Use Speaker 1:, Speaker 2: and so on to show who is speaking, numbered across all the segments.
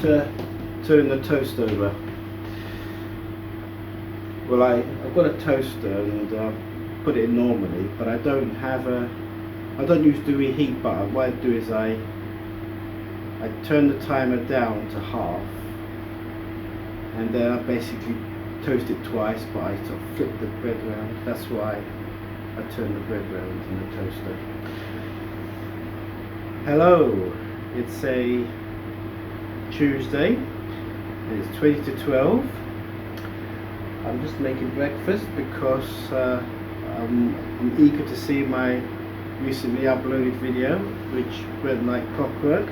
Speaker 1: to turn the toast over. Well, I've got a toaster and put it in normally, but I don't use the reheat button. What I do is I turn the timer down to half, and then I basically toast it twice, but I sort of flip the bread around. That's why I turn the bread around in the toaster. Hello, it's a Tuesday, it's 20 to 12. I'm just making breakfast because I'm eager to see my recently uploaded video, which went like clockwork.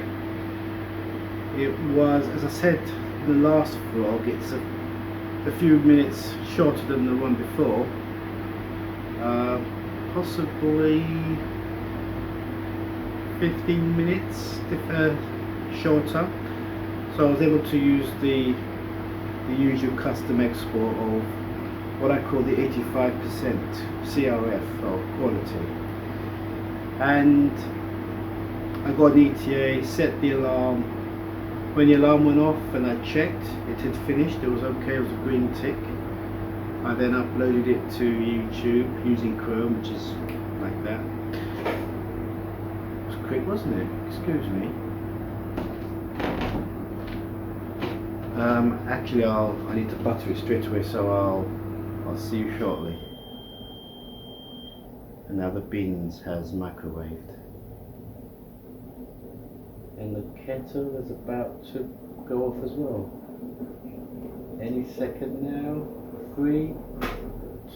Speaker 1: It was, as I said in the last vlog, it's a few minutes shorter than the one before, possibly 15 minutes shorter. So I was able to use the usual custom export of what I call the 85% CRF or quality, and I got an ETA, set the alarm. When the alarm went off and I checked, it had finished, it was okay, it was a green tick. I then uploaded it to YouTube using Chrome, which is like that. It was quick, wasn't it? Excuse me. Actually, I need to butter it straight away, so I'll see you shortly. And now the beans has microwaved. And the kettle is about to go off as well. Any second now. 3,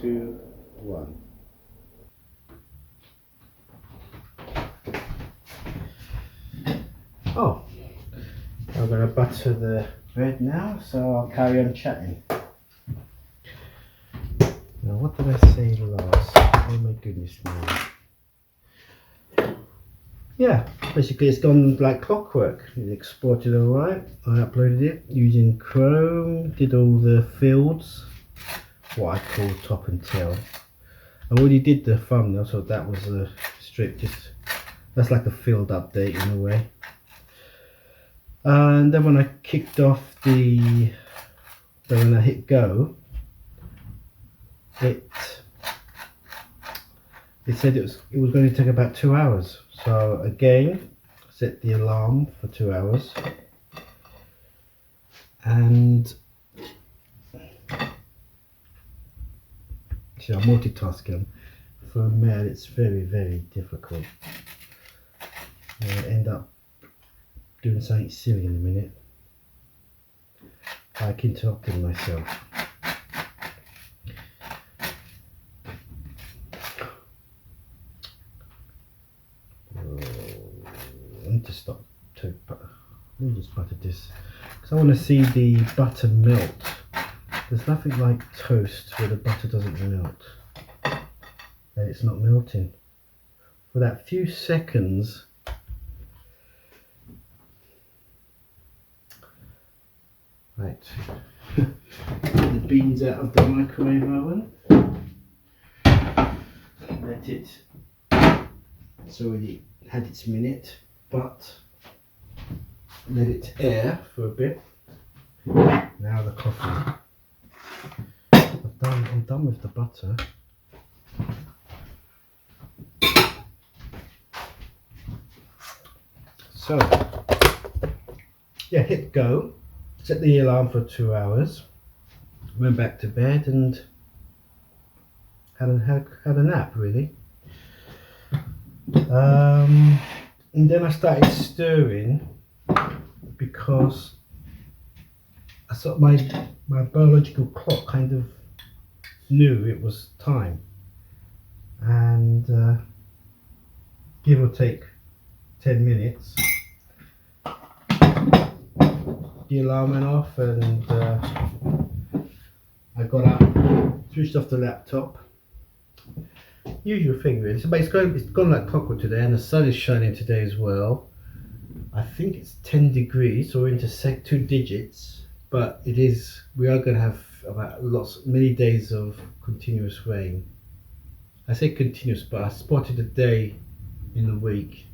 Speaker 1: 2, 1. Oh, I'm going to butter the bread now, so I'll carry on chatting. Now, what did I say last? Oh my goodness me. Yeah, basically it's gone like clockwork. It exported alright. I uploaded it using Chrome, did all the fields, what I call top and tail. I already did the thumbnail, so that was a strip, that's like a field update in a way. And then when I kicked off when I hit go, it said it was going to take about 2 hours. So again, set the alarm for 2 hours, and see, I'm multitasking. For a male, it's very, very difficult. I end up doing something silly in a minute, like interrupting myself. I need to stop to butter. Let me just butter this because I want to see the butter melt. There's nothing like toast where the butter doesn't melt and it's not melting. For that few seconds, right, get the beans out of the microwave oven. Let it, it's already had its minute, but let it air for a bit. Now the coffee. I'm done with the butter. So, yeah, hit go. Set the alarm for 2 hours. Went back to bed and had a nap really. And then I started stirring because I thought my biological clock kind of knew it was time, and give or take 10 minutes the alarm went off, and I got up, switched off the laptop. Usual thing really. So but it's gone like clockwork today, and the sun is shining today as well. I think it's 10 degrees, so we're into 2 digits, but we are going to have about many days of continuous rain. I say continuous, but I spotted a day in the week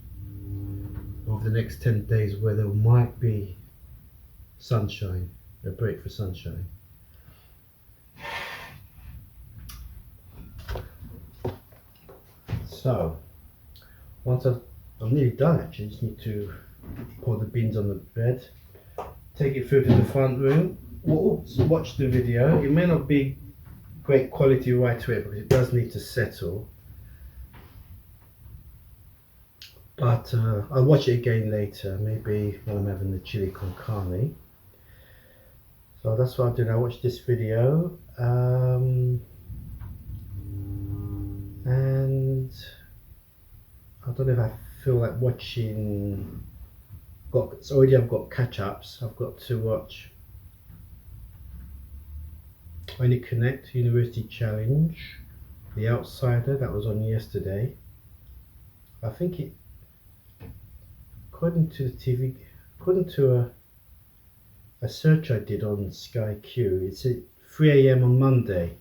Speaker 1: of the next 10 days where there might be
Speaker 2: sunshine, a break for sunshine. So once I'm nearly done actually, just need to pour the beans on the bed, take it through to the front room, watch the video. It may not be great quality right away because it does need to settle, but I'll watch it again later, maybe when I'm having the chili con carne. So that's what I'm doing. I watched this video and I don't know if I feel like watching. I've got catch-ups. I've got to watch When It Connect University Challenge, The Outsider, that was on yesterday. I think it, according to the TV, according to a search I did on Sky Q, it's at 3 AM on Monday.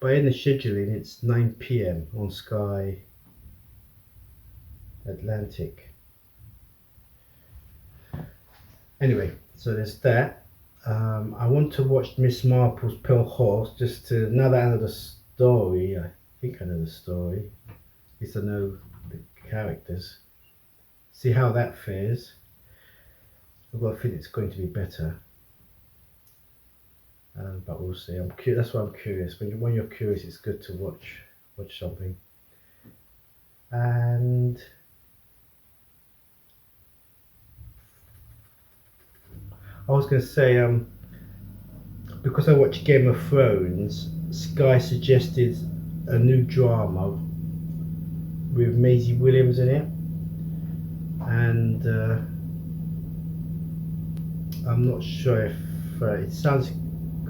Speaker 2: But in the scheduling, it's 9 PM on Sky Atlantic. Anyway, so there's that. I want to watch Miss Marple's Pale Horse just to, now that I know the story, I think I know the story, at least I know the characters, see how that fares. I've got a feeling it's going to be better, but we'll see. That's why I'm curious. When you're curious, it's good to watch something. And I was going to say, because I watch Game of Thrones, Sky suggested a new drama with Maisie Williams in it, and I'm not sure if it sounds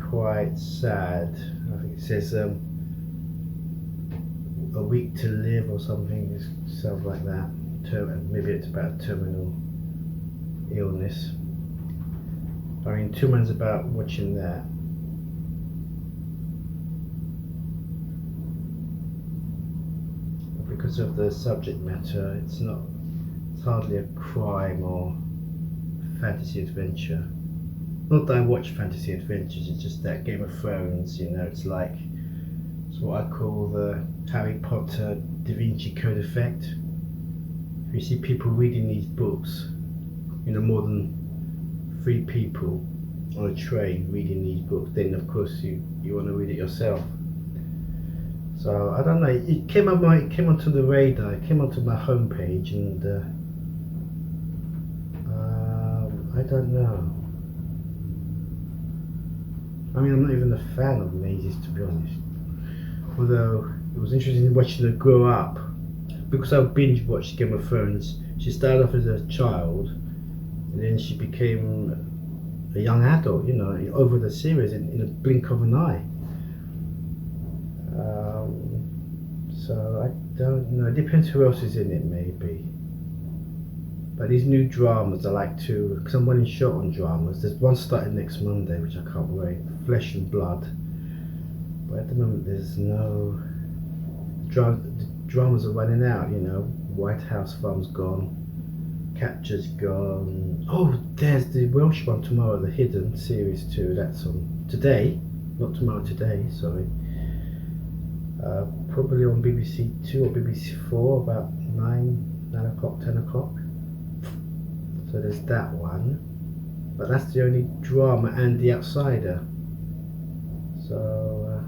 Speaker 2: quite sad. I think it says A Week to Live or something. It sounds like that. Maybe it's about terminal illness. I mean, two months about watching that. Because of the subject matter, it's hardly a crime or fantasy adventure. Not that I watch fantasy adventures, it's just that Game of Thrones, you know, it's what I call the Harry Potter Da Vinci Code effect. If you see people reading these books, you know, more than 3 people on a train reading these books, then of course you want to read it yourself. So I don't know, it came onto the radar, it came onto my homepage, and I don't know. I mean, I'm not even a fan of Maisie's, to be honest. Although it was interesting watching her grow up, because I binge watched Game of Thrones. She started off as a child, and then she became a young adult, you know, over the series in a blink of an eye. So I don't know, it depends who else is in it, maybe. But these new dramas I like to, because I'm running short on dramas. There's one starting next Monday which I can't wait, Flesh and Blood. But at the moment there's no, the dramas are running out, you know. White House Farm's gone, Capture's gone. Oh, there's the Welsh one tomorrow, The Hidden Series 2, that's on today, not tomorrow, today, sorry. Probably on BBC 2 or BBC 4 about 9 o'clock, 10 o'clock. So there's that one. But that's the only drama, and The Outsider. So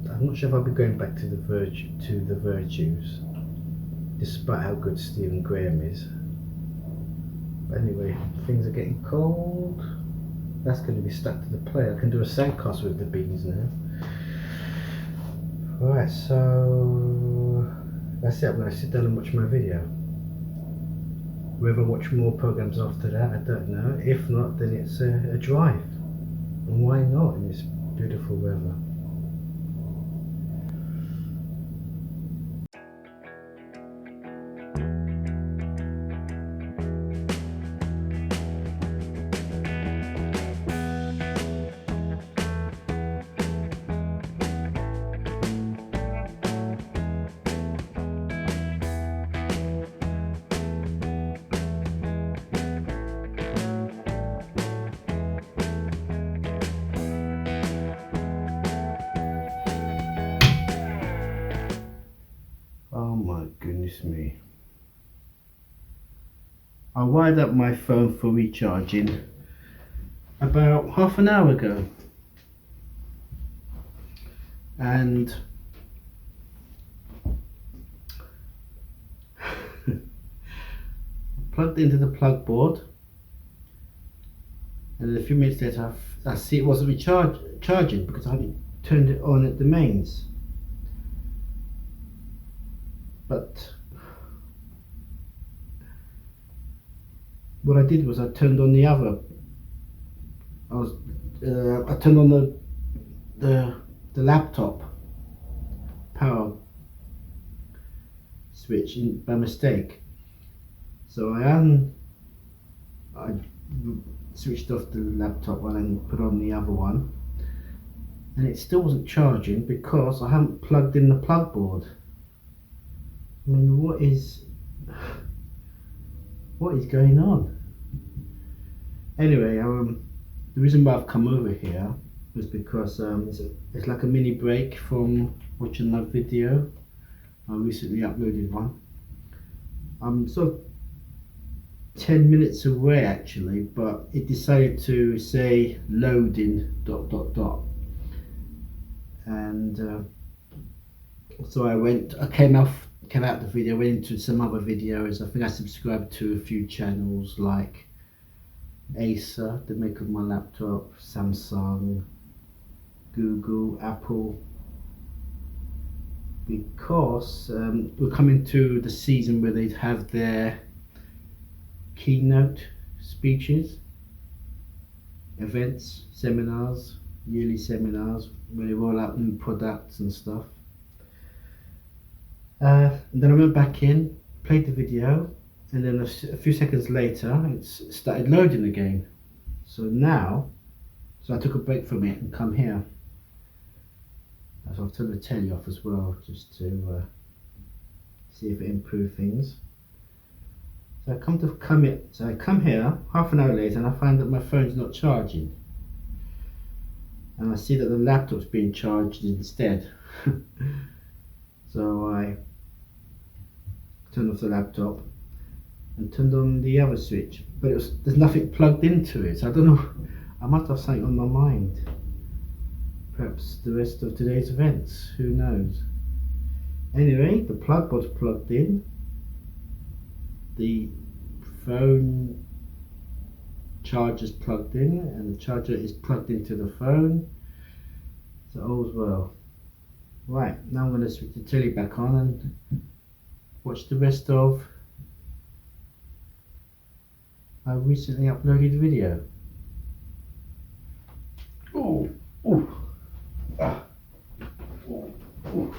Speaker 2: I'm not sure if I'll be going back to the Virtues, despite how good Stephen Graham is. But anyway, things are getting cold. That's going to be stuck to the plate. I can do a sandcastle with the beans now. Alright, so that's it. I'm going to sit down and watch my video. Whether I watch more programs after that, I don't know. If not, then it's a drive. And why not in this beautiful weather?
Speaker 1: Oh my goodness me. I wired up my phone for recharging about half an hour ago, and plugged into the plug board, and then a few minutes later I see it wasn't charging because I hadn't turned it on at the mains. But what I did was I turned on the other. I turned on the laptop power switch by mistake. So I switched off the laptop one and put on the other one, and it still wasn't charging because I haven't plugged in the plug board. I mean, what is going on? Anyway, the reason why I've come over here was because it's like a mini break from watching my video. I recently uploaded one. I'm sort of 10 minutes away actually, but it decided to say loading ... and so I came out the video, went into some other videos. I think I subscribed to a few channels like Acer, the maker of my laptop, Samsung, Google, Apple, because we're coming to the season where they have their keynote speeches, events, seminars, yearly seminars where they roll out new products and stuff. And then I went back in, played the video, and then a few seconds later it started loading again. So I took a break from it and come here. So I've turned the telly off as well, just to see if it improved things. So I come here half an hour later and I find that my phone's not charging, and I see that the laptop's being charged instead. So I turned off the laptop and turned on the other switch, but there's nothing plugged into it. So I don't know, I must have something on my mind. Perhaps the rest of today's events, who knows. Anyway, the plug board's plugged in, the phone charger's plugged in, and the charger is plugged into the phone, so all's well. Right, now I'm going to switch the telly back on and watch the rest of my recently uploaded video. Oh, oh, ah, oh, oh.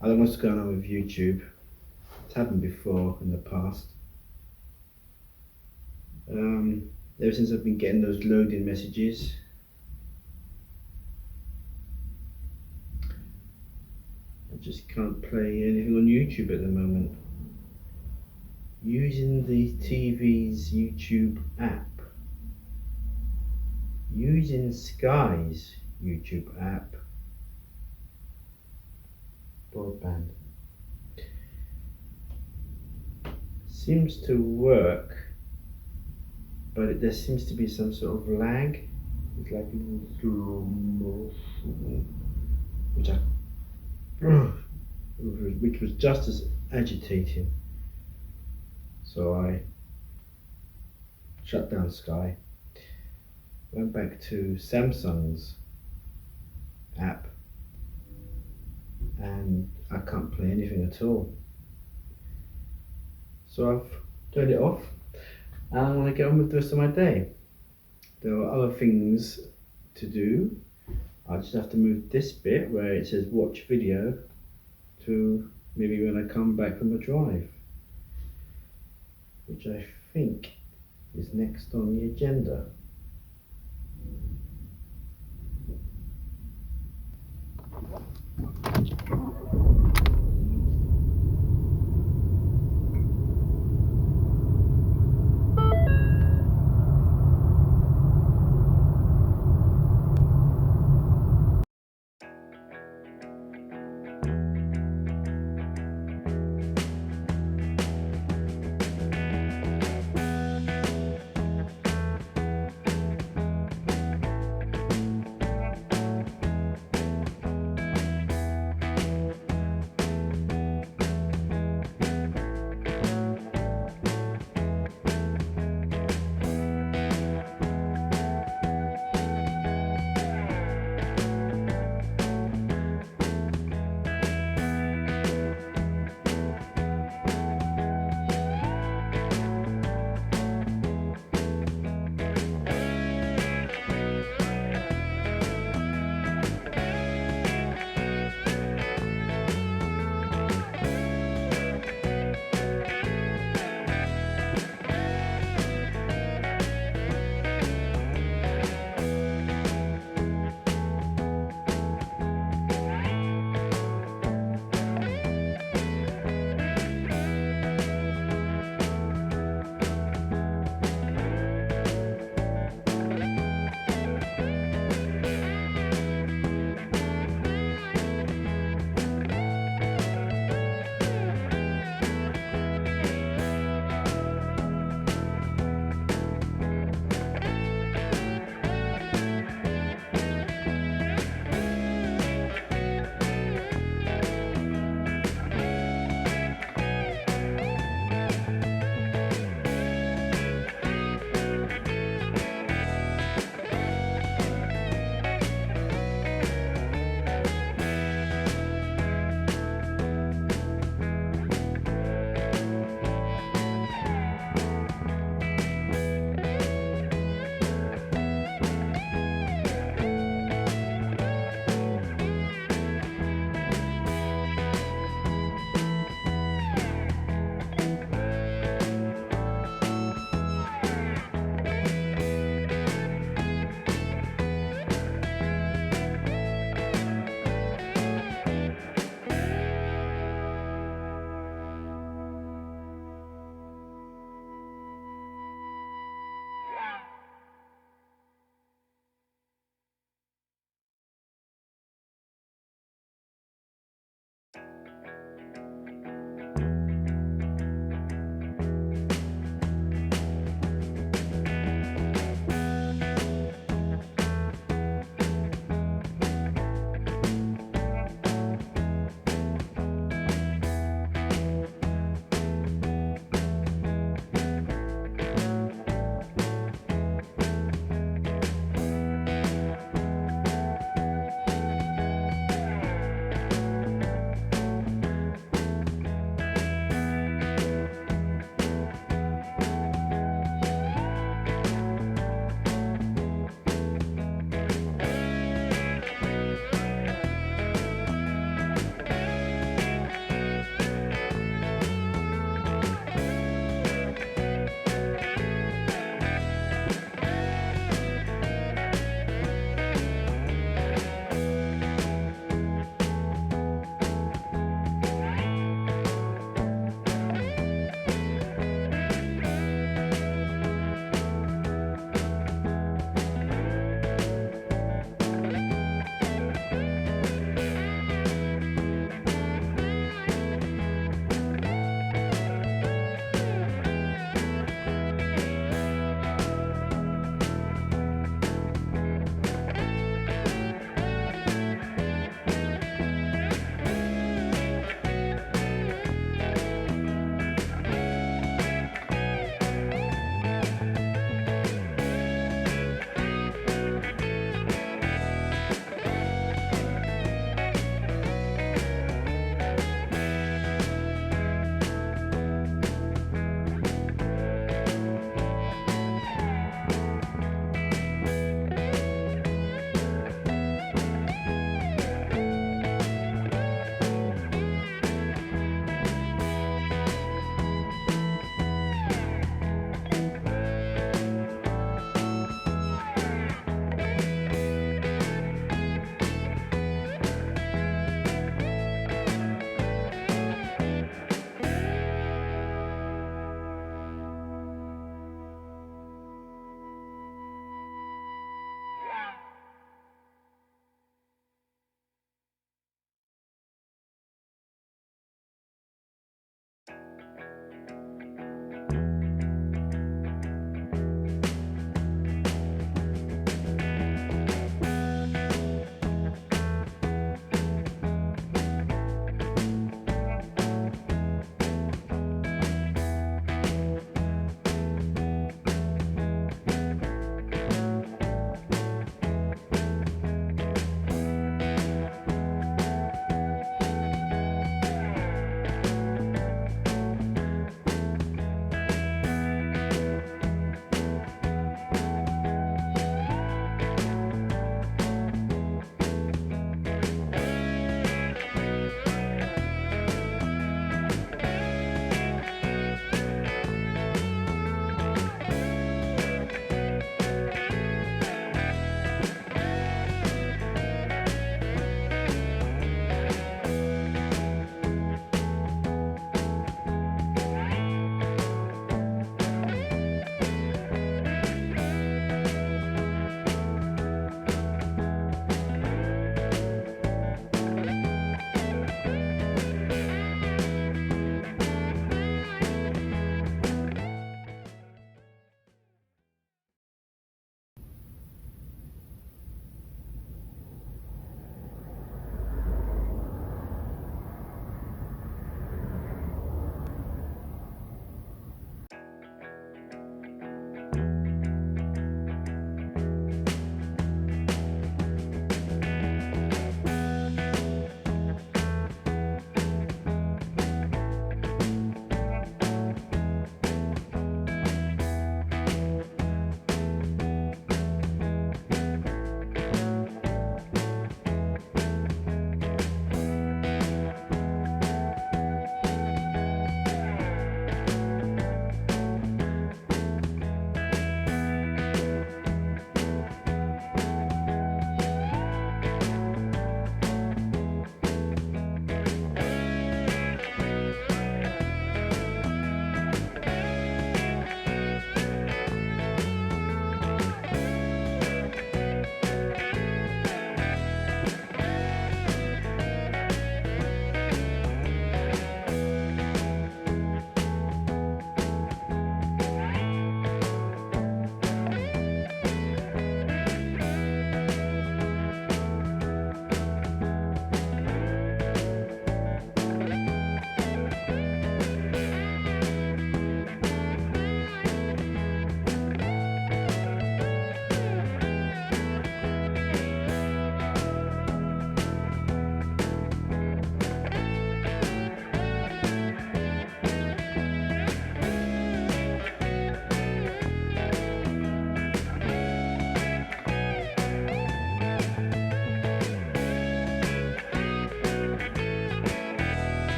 Speaker 1: I don't know what's going on with YouTube. It's happened before in the past. Ever since I've been getting those loading messages, I just can't play anything on YouTube at the moment. Using the TV's YouTube app, using Sky's YouTube app, broadband, seems to work, but there seems to be some sort of lag. It's like which was just as agitating. So I shut down Sky, went back to Samsung's app, and I can't play anything at all. So I've turned it off and I'm going to get on with the rest of my day. There are other things to do. I just have to move this bit where it says watch video to maybe when I come back from the drive, which I think
Speaker 2: is next on the agenda.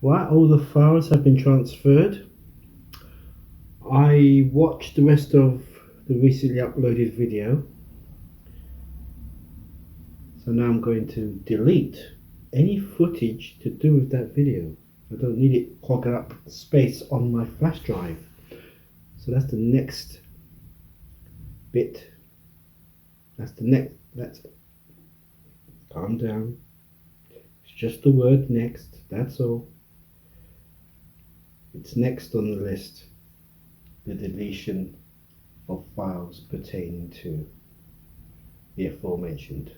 Speaker 1: Right, all the files have been transferred. I watched the rest of the recently uploaded video. So now I'm going to delete any footage to do with that video. I don't need it clogging up space on my flash drive. So that's the next bit. That's calm down. It's just the word next, that's all. It's next on the list. The deletion of files pertaining to the aforementioned.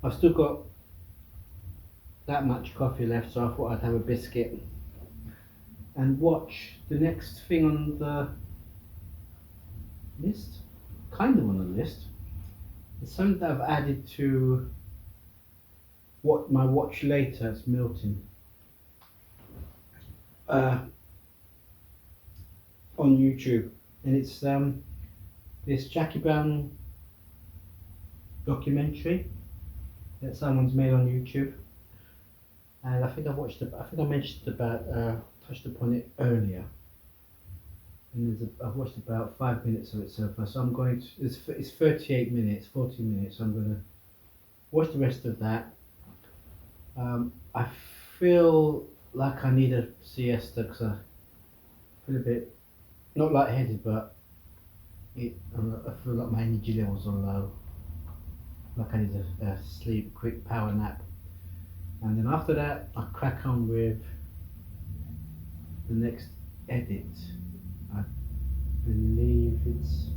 Speaker 1: I've still got that much coffee left, so I thought I'd have a biscuit and watch the next thing on the list. Kind of on the list. It's something that I've added to what my watch later. It's Milton. On YouTube, and it's this Jackie Brown documentary that someone's made on YouTube, and I think I watched it. I think I mentioned about touched upon it earlier, and I've watched about 5 minutes of it so far. So I'm going to. It's 38 minutes, 40 minutes. So I'm going to watch the rest of that. I feel like I need a siesta because I feel a bit not lightheaded, but I feel like my energy levels are low. Like I need a sleep, quick power nap, and then after that I crack on with the next edit. I believe it's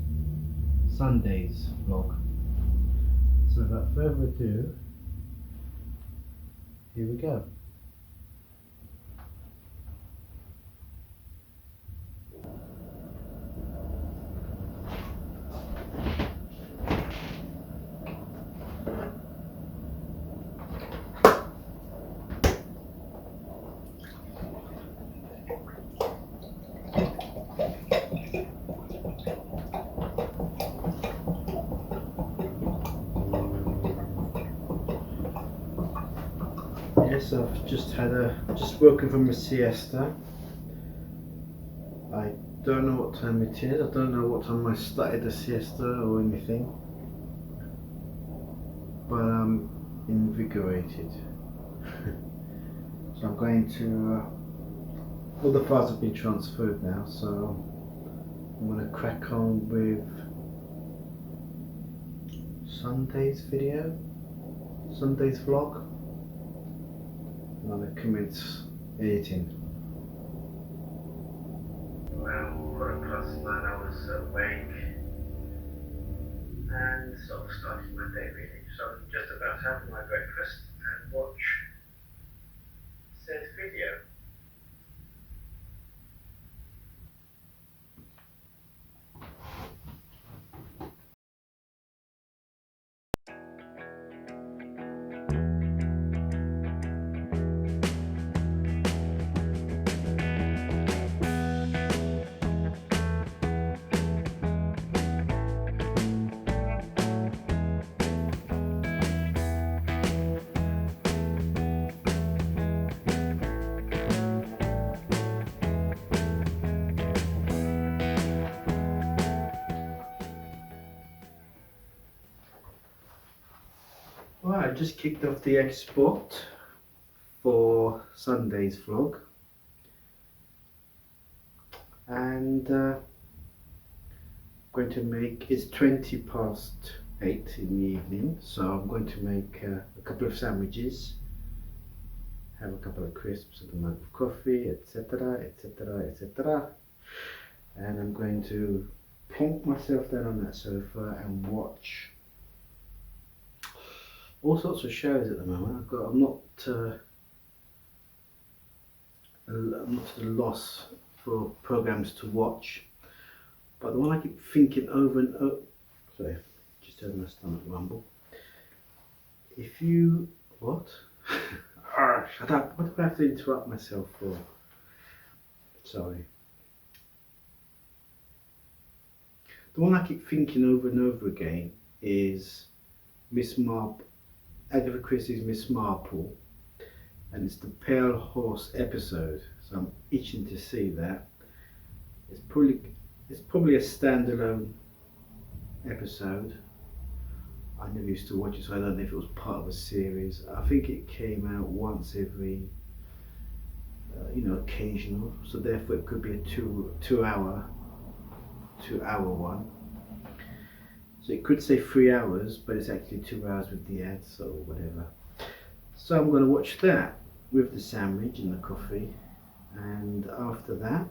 Speaker 1: Sunday's vlog. So without further ado, here we go. Yes, I've just woken from a siesta. I don't know what time it is. I don't know what time I started the siesta or anything, but I'm invigorated. So I'm going to. All the files have been transferred now, so I'm going to crack on with Sunday's video, Sunday's vlog. I'm going to commence editing. Well, 9 hours awake and sort of starting my day really. So I'm just about to have my breakfast and watch said video. Well, I just kicked off the export for Sunday's vlog, and going to make, it's 8:20 in the evening, so I'm going to make a couple of sandwiches, have a couple of crisps and a mug of coffee, etc, etc, etc, and I'm going to plonk myself down on that sofa and watch all sorts of shows at the moment. I'm not I'm not at a loss for programs to watch, but the one I keep thinking over and over. Sorry, just heard my stomach rumble. If you what? Shut up! What do I have to interrupt myself for? Sorry. The one I keep thinking over and over again is Agatha Christie's Miss Marple, and it's the Pale Horse episode. So I'm itching to see that. It's probably a standalone episode. I never used to watch it, so I don't know if it was part of a series. I think it came out once every, occasional. So therefore, it could be a two hour one. So it could say 3 hours, but it's actually 2 hours with the ads or whatever. So I'm going to watch that with the sandwich and the coffee, and after that,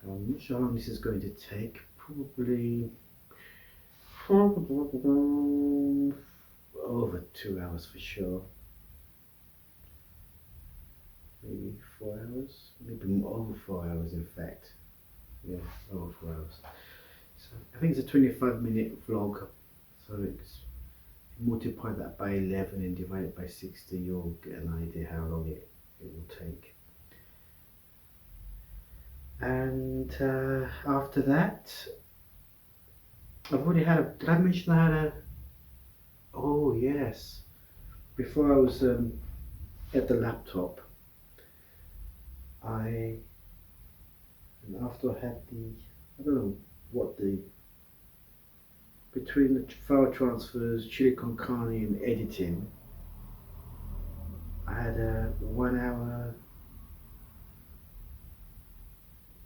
Speaker 1: I'm not sure how long this is going to take. Probably over 2 hours for sure. Maybe 4 hours, maybe over 4 hours in fact. Yeah, over 4 hours. So I think it's a 25-minute vlog, so it's multiply that by 11 and divide it by 60, you'll get an idea how long it will take. And after that, I've already had did I mention I had a, oh yes, before I was at the laptop, and after I had I don't know what between the file transfers, chili con carne and editing, I had a 1 hour,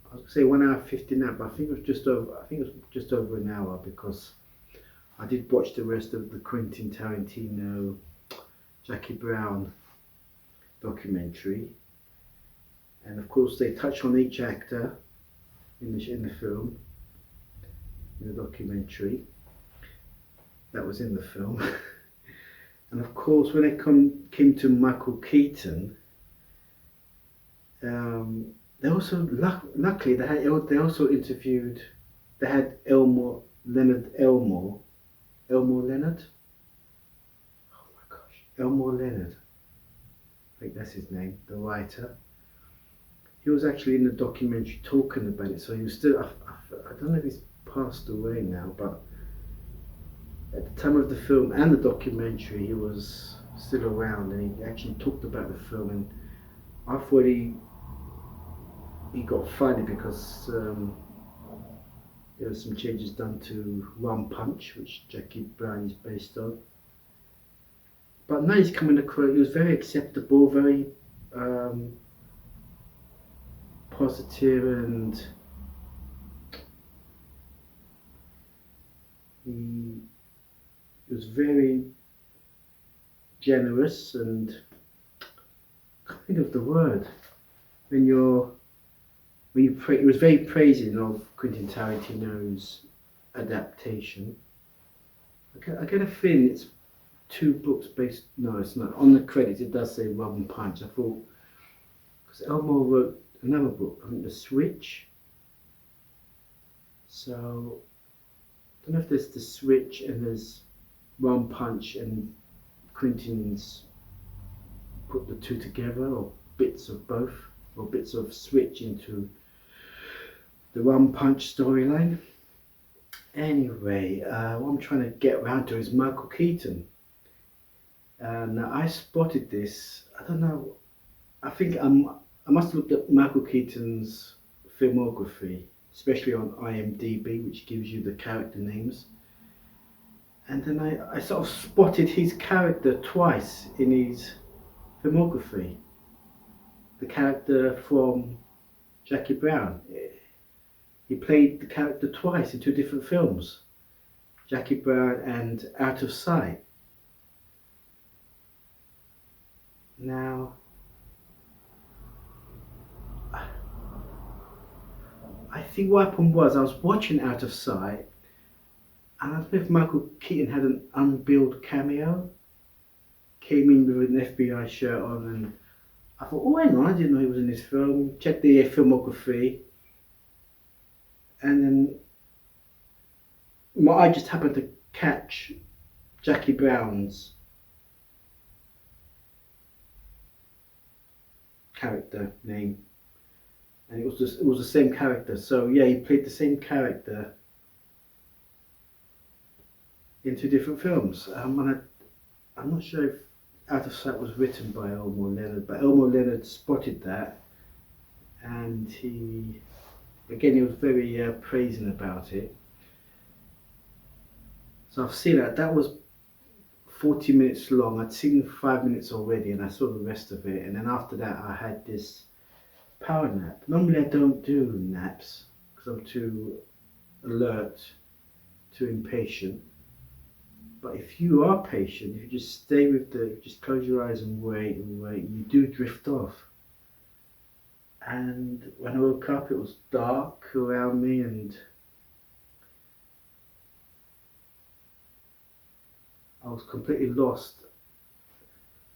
Speaker 1: I was gonna say 1 hour 50 nap, but I think it was just over an hour, because I did watch the rest of the Quentin Tarantino, Jackie Brown documentary, and of course they touch on each actor in the film, in the documentary that was in the film. And of course when it came to Michael Keaton, they also luckily they also interviewed, they had Elmore Leonard. Oh my gosh, Elmore Leonard, I think that's his name, the writer. He was actually in the documentary talking about it, so he was still, I don't know if he's passed away now, but at the time of the film and the documentary he was still around, and he actually talked about the film, and I thought he got funny because there were some changes done to One Punch, which Jackie Brown is based on. But now he's coming across, he was very acceptable, very positive, and he was very generous, and I can't think of the word, he was very praising of Quentin Tarantino's adaptation. I get a feeling it's 2 books based, no it's not, on the credits it does say One Punch. I thought, because Elmore wrote another book, I think The Switch, so I don't know if there's The Switch and there's One Punch, and Quentin's put the 2 together, or bits of both, or bits of Switch into the One Punch storyline. Anyway, what I'm trying to get around to is Michael Keaton. Now I spotted this, I don't know, I think I must have looked at Michael Keaton's filmography, especially on IMDb, which gives you the character names. And then I sort of spotted his character twice in his filmography. The character from Jackie Brown. He played the character twice in 2 different films, Jackie Brown and Out of Sight. Now, I think what happened was I was watching Out of Sight, And I don't know if Michael Keaton had an Unbilled cameo. Came in with an FBI shirt on, and I thought, oh, hang on, I didn't know he was in this film. Checked the filmography, and then my eye just happened to catch Jackie Brown's character name, and it was the same character. So yeah, he played the same character in two different films. And I'm not sure if Out of Sight was written by Elmore Leonard, but Elmore Leonard spotted that, and he was very praising about it. So I've seen that. That was 40 minutes long. I'd seen 5 minutes already, and I saw the rest of it. And then after that, I had this power nap. Normally, I don't do naps because I'm too alert, too impatient. But if you are patient, if you just stay with just close your eyes and wait, you do drift off. And when I woke up, it was dark around me, and I was completely lost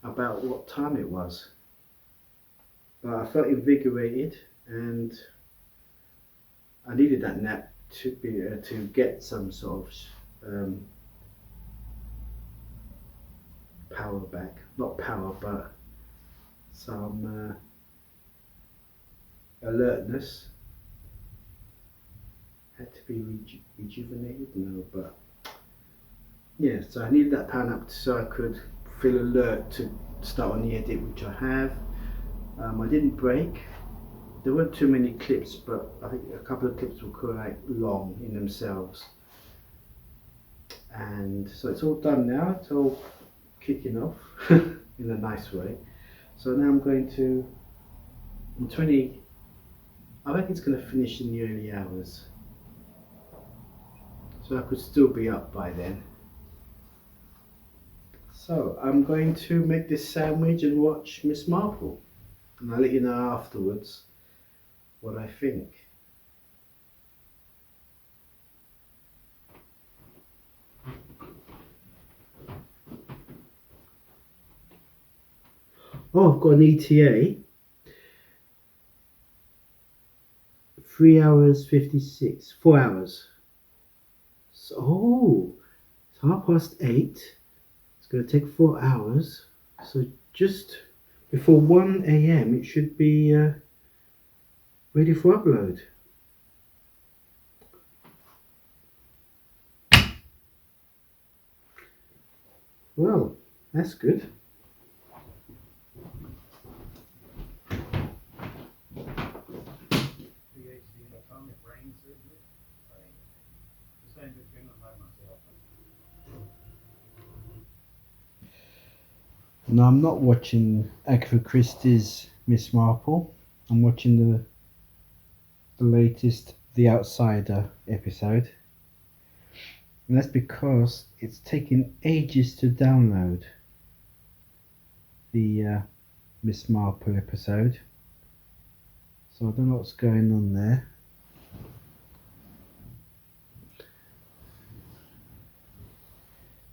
Speaker 1: about what time it was. But I felt invigorated, and I needed that nap to get some sort of power back. Not power, but some alertness. Had to be rejuvenated, no, but yeah, so I needed that power nap so I could feel alert to start on the edit, which I have. I didn't break. There weren't too many clips, but I think a couple of clips were quite long in themselves. And so it's all done now. It's all kicking off in a nice way. So now I'm going to, I reckon it's going to finish in the early hours. So I could still be up by then. So I'm going to make this sandwich and watch Miss Marple, and I'll let you know afterwards what I think. Oh, I've got an ETA. 3 hours 56. 4 hours. So, it's 8:30. It's going to take 4 hours. So just before 1 a.m. it should be ready for upload. Well, that's good. No, I'm not watching Agatha Christie's Miss Marple. I'm watching the latest The Outsider episode. And that's because it's taking ages to download the Miss Marple episode. So I don't know what's going on there.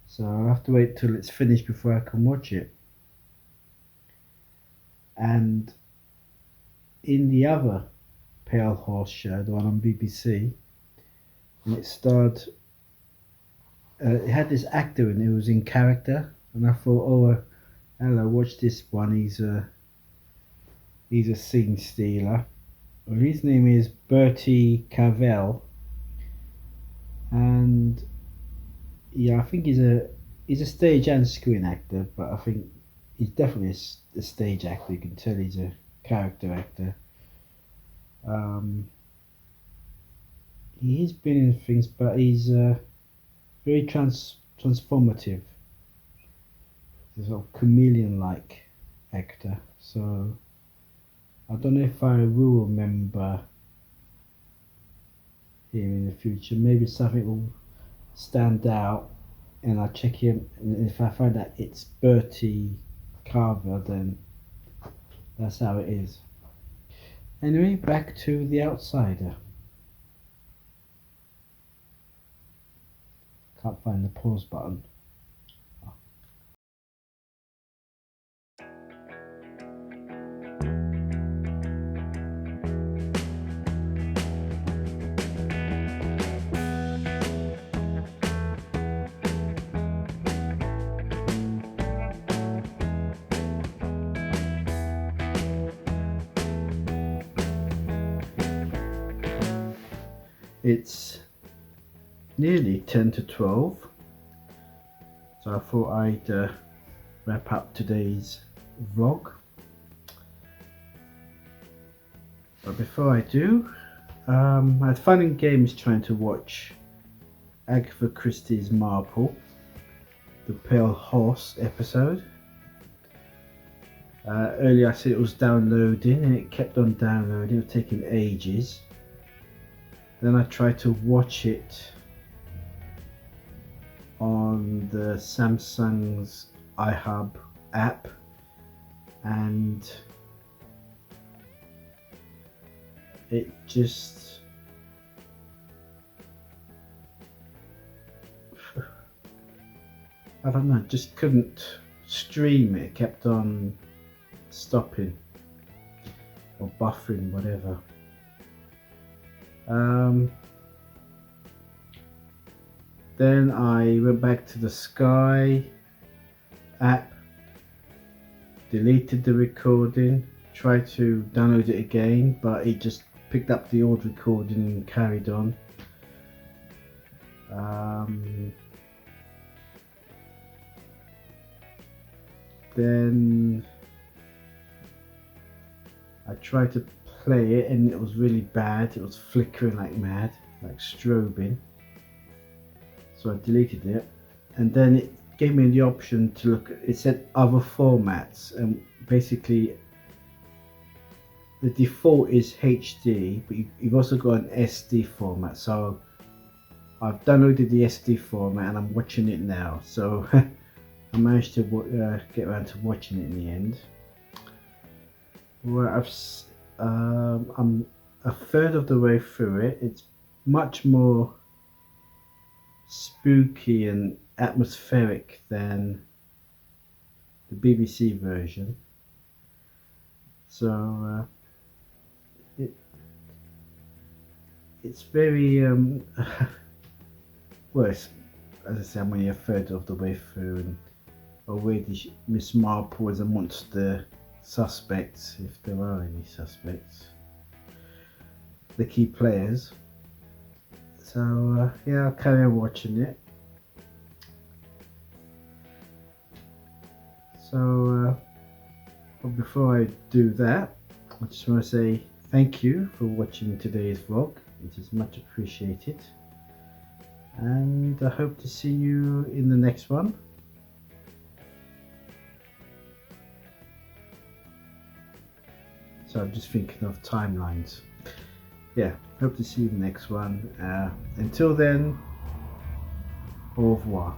Speaker 1: So I'll have to wait till it's finished before I can watch it. And in the other Pale Horse show, the one on BBC, and it starred, it had this actor and it was in character, and I thought, oh, hello, watch this one. He's a scene stealer. Well, his name is Bertie Cavell, and yeah, I think he's a stage and screen actor, but I think he's definitely a stage actor. You can tell he's a character actor. He's been in things, but he's very transformative. He's a sort of chameleon-like actor. So I don't know if I will remember him in the future. Maybe something will stand out, and I'll check him. And if I find that it's Bertie Carver, then that's how it is. Anyway, back to The Outsider.
Speaker 2: Can't find the pause button. It's nearly 10 to 12, so I thought I'd wrap up today's vlog. But before I do, I had fun and games trying to watch Agatha Christie's Marple, the Pale Horse episode. Earlier I said it was downloading and it kept on downloading, it was taking ages. Then I tried to watch it on the Samsung's iHub app, and it just I don't know, just couldn't stream it. It kept on stopping or buffering, whatever. Then I went back to the Sky app, deleted the recording, tried to download it again, but it just picked up the old recording and carried on. Then I tried to play it and it was really bad. It was flickering like mad, like strobing. So I deleted it, and then it gave me the option to look at, it said other formats, and basically the default is HD, but you've also got an SD format. So I've downloaded the SD format and I'm watching it now. So I managed to get around to watching it in the end. Well, I'm a third of the way through it. It's much more spooky and atmospheric than the BBC version. So it's very well, as I say, I'm only a third of the way through, and already Miss Marple is amongst the suspects, if there are any suspects, the key players. So yeah, I'll carry on watching it. So but before I do that, I just want to say thank you for watching today's vlog. It is much appreciated, and I hope to see you in the next one. So I'm just thinking of timelines. Yeah, hope to see you in the next one. Until then, au revoir.